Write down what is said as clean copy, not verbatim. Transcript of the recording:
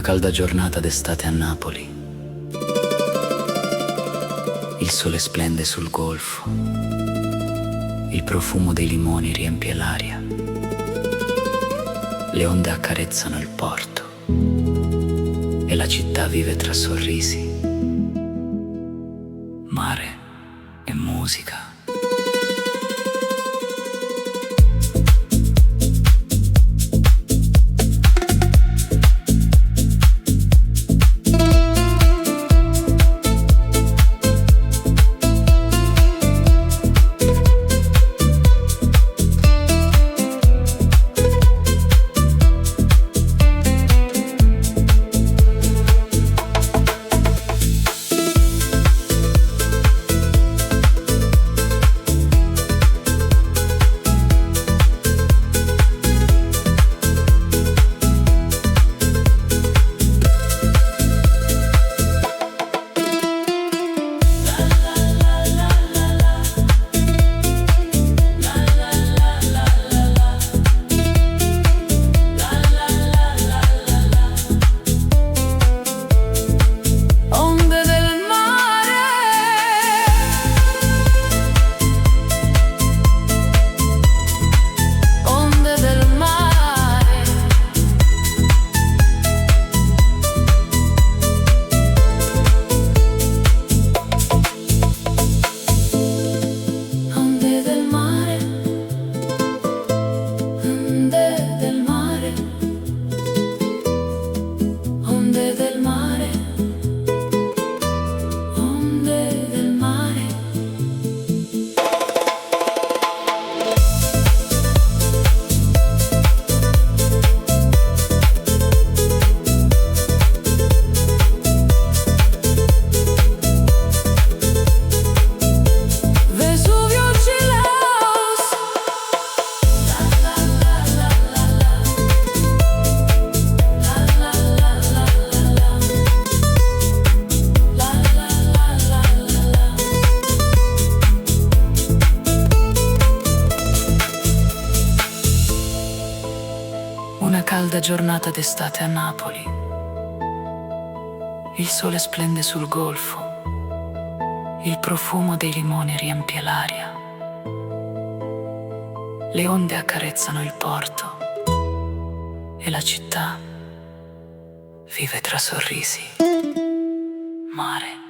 calda giornata d'estate a Napoli. Il sole splende sul golfo. Il profumo dei limoni riempie l'aria. Le onde accarezzano il porto e la città vive tra sorrisi, mare e musica. Una calda giornata d'estate a Napoli. Il sole splende sul golfo. Il profumo dei limoni riempie l'aria. Le onde accarezzano il porto e la città vive tra sorrisi, mare